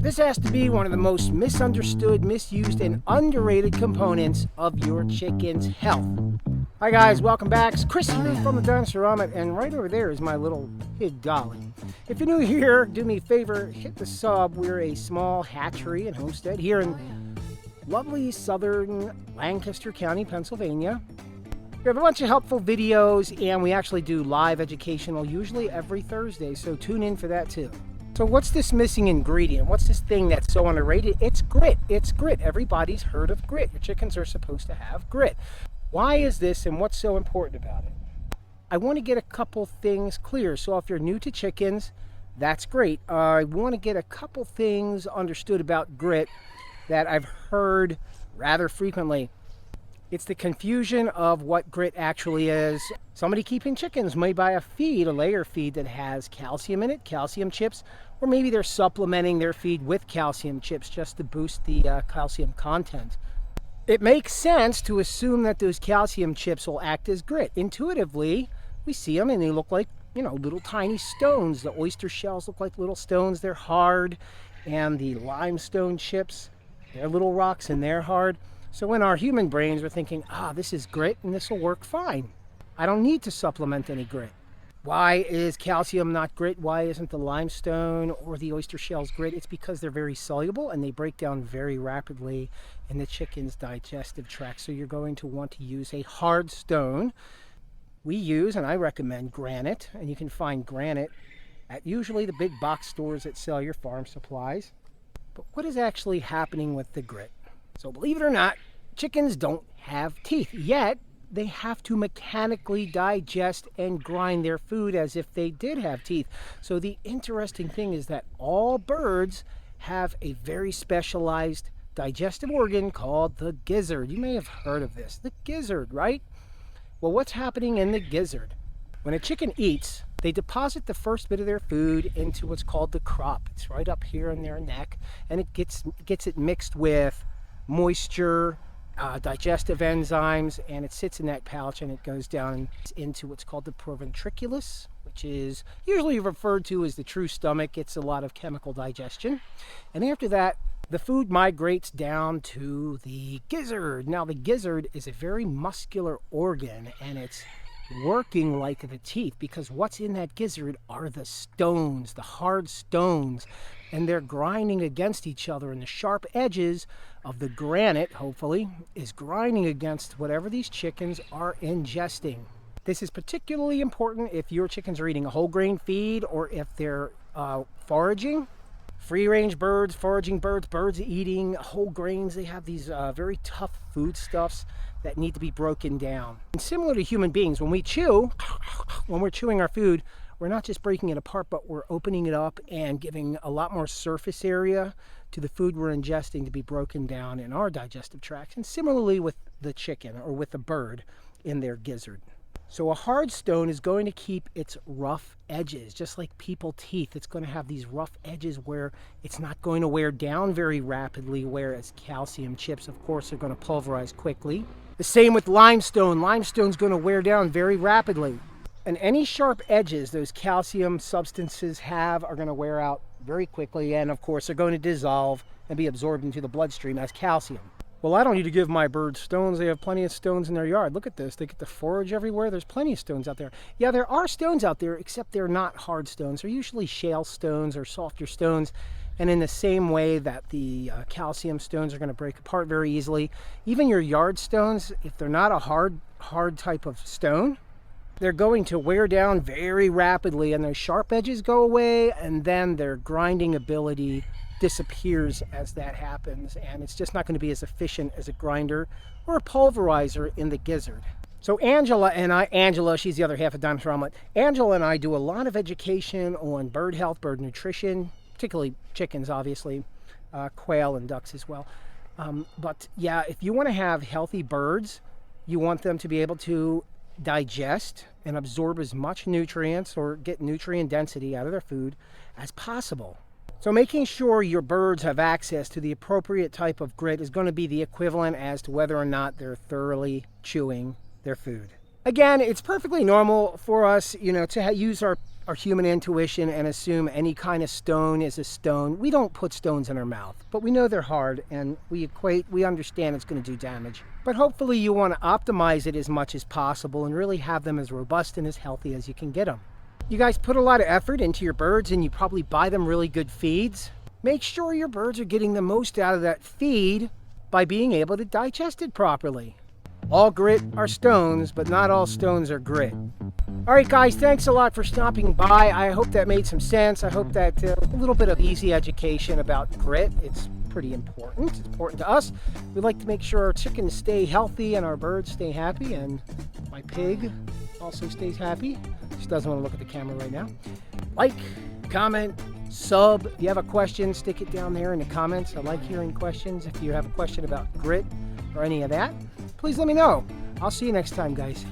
This has to be one of the most misunderstood, misused, and underrated components of your chicken's health. Hi guys, welcome back. It's Chris here from the Digestion, and right over there is my little pig Dolly. If you're new here, do me a favor, hit the sub. We're a small hatchery and homestead here in lovely southern Lancaster County, Pennsylvania. We have a bunch of helpful videos, and we actually do live educational, usually every Thursday, so tune in for that too. So what's this missing ingredient? What's this thing that's so underrated? It's grit. It's grit. Everybody's heard of grit. Your chickens are supposed to have grit. Why is this, and what's so important about it? I want to get a couple things clear. So if you're new to chickens, that's great. I want to get a couple things understood about grit that I've heard rather frequently. It's the confusion of what grit actually is. Somebody keeping chickens may buy a feed, a layer feed that has calcium in it, calcium chips, or maybe they're supplementing their feed with calcium chips just to boost the calcium content. It makes sense to assume that those calcium chips will act as grit. Intuitively, we see them and they look like, little tiny stones. The oyster shells look like little stones. They're hard. And the limestone chips, they're little rocks and they're hard. So in our human brains, we're thinking, this is grit and this will work fine. I don't need to supplement any grit. Why is calcium not grit? Why isn't the limestone or the oyster shells grit? It's because they're very soluble and they break down very rapidly in the chicken's digestive tract. So you're going to want to use a hard stone. We use, and I recommend, granite. And you can find granite at usually the big box stores that sell your farm supplies. But what is actually happening with the grit? So believe it or not, chickens don't have teeth, yet they have to mechanically digest and grind their food as if they did have teeth. So the interesting thing is that all birds have a very specialized digestive organ called the gizzard. You may have heard of this, the gizzard, right? Well, what's happening in the gizzard? When a chicken eats, they deposit the first bit of their food into what's called the crop. It's right up here in their neck, and it gets it mixed with moisture, digestive enzymes, and it sits in that pouch and it goes down into what's called the proventriculus, which is usually referred to as the true stomach. It's a lot of chemical digestion. And after that, the food migrates down to the gizzard. Now, the gizzard is a very muscular organ, and it's working like the teeth, because what's in that gizzard are the stones, the hard stones, and they're grinding against each other, and the sharp edges of the granite, hopefully, is grinding against whatever these chickens are ingesting. This is particularly important if your chickens are eating a whole grain feed, or if they're foraging. Free-range birds, foraging birds, birds eating whole grains, they have these very tough foodstuffs that need to be broken down. And similar to human beings, when we chew, when we're chewing our food, we're not just breaking it apart, but we're opening it up and giving a lot more surface area to the food we're ingesting to be broken down in our digestive tract. And similarly with the chicken or with the bird in their gizzard. So a hard stone is going to keep its rough edges, just like people teeth. It's going to have these rough edges where it's not going to wear down very rapidly, whereas calcium chips, of course, are going to pulverize quickly. The same with limestone. Limestone's going to wear down very rapidly. And any sharp edges those calcium substances have are going to wear out very quickly, and of course, they're going to dissolve and be absorbed into the bloodstream as calcium. Well, I don't need to give my birds stones. They have plenty of stones in their yard. Look at this. They get to forage everywhere. There's plenty of stones out there. Yeah, there are stones out there, except they're not hard stones. They're usually shale stones or softer stones. And in the same way that the calcium stones are going to break apart very easily, even your yard stones, if they're not a hard type of stone, they're going to wear down very rapidly, and their sharp edges go away, and then their grinding ability disappears as that happens, and it's just not going to be as efficient as a grinder or a pulverizer in the gizzard. So Angela, she's the other half of Diamond's Omelet. Angela and I do a lot of education on bird health, bird nutrition, particularly chickens, obviously, quail and ducks as well. But yeah, if you want to have healthy birds, you want them to be able to digest and absorb as much nutrients or get nutrient density out of their food as possible. So making sure your birds have access to the appropriate type of grit is going to be the equivalent as to whether or not they're thoroughly chewing their food. Again, it's perfectly normal for us, to use our human intuition and assume any kind of stone is a stone. We don't put stones in our mouth, but we know they're hard, and we understand it's going to do damage. But hopefully you want to optimize it as much as possible and really have them as robust and as healthy as you can get them. You guys put a lot of effort into your birds, and you probably buy them really good feeds. Make sure your birds are getting the most out of that feed by being able to digest it properly. All grit are stones, but not all stones are grit. All right, guys, thanks a lot for stopping by. I hope that made some sense. I hope that a little bit of easy education about grit. It's pretty important. It's important to us. We like to make sure our chickens stay healthy and our birds stay happy, and my pig also stays happy. She doesn't want to look at the camera right now. Like, comment, sub. If you have a question, stick it down there in the comments. I like hearing questions. If you have a question about grit or any of that, please let me know. I'll see you next time, guys.